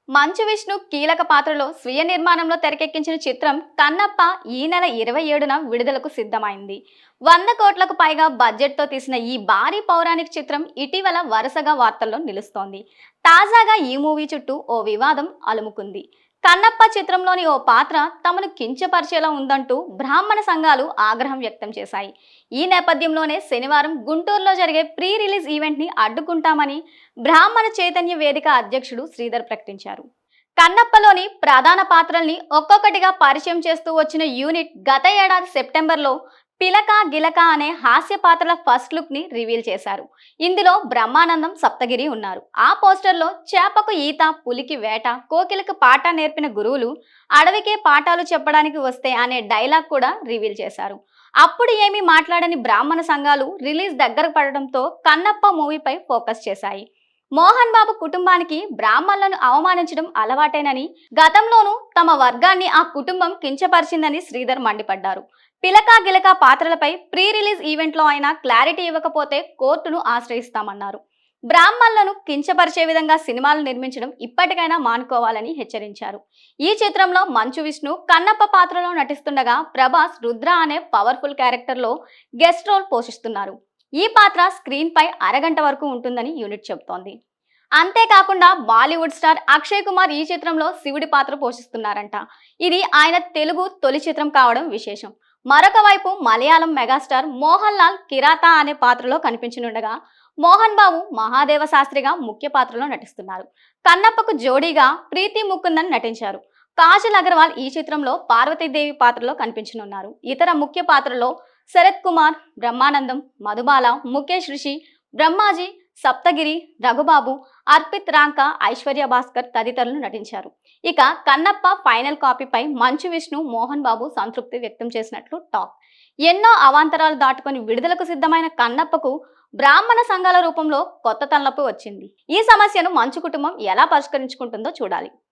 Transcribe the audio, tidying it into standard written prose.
మంచు విష్ణు కీలక పాత్రలో స్వీయ నిర్మాణంలో తెరకెక్కించిన చిత్రం కన్నప్ప ఈ నెల 27న విడుదలకు సిద్ధమైంది. 100 కోట్లకు పైగా బడ్జెట్తో తీసిన ఈ భారీ పౌరాణిక చిత్రం ఇటీవల వరుసగా వార్తల్లో నిలుస్తోంది. తాజాగా ఈ మూవీ చుట్టూ ఓ వివాదం అలుముకుంది. కన్నప్ప చిత్రంలోని ఓ పాత్ర తమను కించపరిచేలా ఉందంటూ బ్రాహ్మణ సంఘాలు ఆగ్రహం వ్యక్తం చేశాయి. ఈ నేపథ్యంలోనే శనివారం గుంటూరులో జరిగే ప్రీ రిలీజ్ ఈవెంట్ని అడ్డుకుంటామని బ్రాహ్మణ చైతన్య వేదిక అధ్యక్షుడు శ్రీధర్ ప్రకటించారు. కన్నప్పలోని ప్రధాన పాత్రల్ని ఒక్కొక్కటిగా పరిచయం చేస్తూ వచ్చిన యూనిట్ గత ఏడాది సెప్టెంబర్లో పిలక గిలక అనే హాస్య పాత్రల ఫస్ట్ లుక్ ని రివీల్ చేశారు. ఇందులో బ్రహ్మానందం, సప్తగిరి ఉన్నారు. ఆ పోస్టర్లో చేపకు ఈత, పులికి వేట, కోకిలకు పాట నేర్పిన గురువులు అడవికే పాఠాలు చెప్పడానికి వస్తే అనే డైలాగ్ కూడా రివీల్ చేశారు. అప్పుడు ఏమీ మాట్లాడని బ్రాహ్మణ సంఘాలు రిలీజ్ దగ్గర పడడంతో కన్నప్ప మూవీపై ఫోకస్ చేశాయి. మోహన్ బాబు కుటుంబానికి బ్రాహ్మణులను అవమానించడం అలవాటేనని, గతంలోనూ తమ వర్గాన్ని ఆ కుటుంబం కించపరిచిందని శ్రీధర్ మండిపడ్డారు. పిలకా గిలకా పాత్రలపై ప్రీ రిలీజ్ ఈవెంట్లో అయినా క్లారిటీ ఇవ్వకపోతే కోర్టును ఆశ్రయిస్తామన్నారు. బ్రాహ్మణులను కించపరిచే విధంగా సినిమాలు నిర్మించడం ఇప్పటికైనా మానుకోవాలని హెచ్చరించారు. ఈ చిత్రంలో మంచు విష్ణు కన్నప్ప పాత్రలో నటిస్తుండగా ప్రభాస్ రుద్ర అనే పవర్ఫుల్ క్యారెక్టర్లో గెస్ట్ రోల్ పోషిస్తున్నారు. ఈ పాత్ర స్క్రీన్ పై అరగంట వరకు ఉంటుందని యూనిట్ చెబుతోంది. అంతేకాకుండా బాలీవుడ్ స్టార్ అక్షయ్ కుమార్ ఈ చిత్రంలో శివుడి పాత్ర పోషిస్తున్నారంట. ఇది ఆయన తెలుగు తొలి చిత్రం కావడం విశేషం. మరొక వైపు మలయాళం మెగాస్టార్ మోహన్ లాల్ కిరాత అనే పాత్రలో కనిపించనుండగా, మోహన్ బాబు మహాదేవ శాస్త్రిగా ముఖ్య పాత్రలో నటిస్తున్నారు. కన్నప్పకు జోడీగా ప్రీతి ముకుందన్ నటించారు. కాజల్ అగర్వాల్ ఈ చిత్రంలో పార్వతీదేవి పాత్రలో కనిపించనున్నారు. ఇతర ముఖ్య పాత్రలో శరత్ కుమార్, బ్రహ్మానందం, మధుబాల, ముఖేష్ రిషి, బ్రహ్మాజీ, సప్తగిరి, రఘుబాబు, అర్పిత్ రాంక, ఐశ్వర్య భాస్కర్ తదితరులు నటించారు. ఇక కన్నప్ప ఫైనల్ కాపీపై మంచు విష్ణు, మోహన్ బాబు సంతృప్తి వ్యక్తం చేసినట్లు టాక్. ఎన్నో అవాంతరాలు దాటుకొని విడుదలకు సిద్ధమైన కన్నప్పకు బ్రాహ్మణ సంఘాల రూపంలో కొత్త తలనొప్పి వచ్చింది. ఈ సమస్యను మంచు కుటుంబం ఎలా పరిష్కరించుకుంటుందో చూడాలి.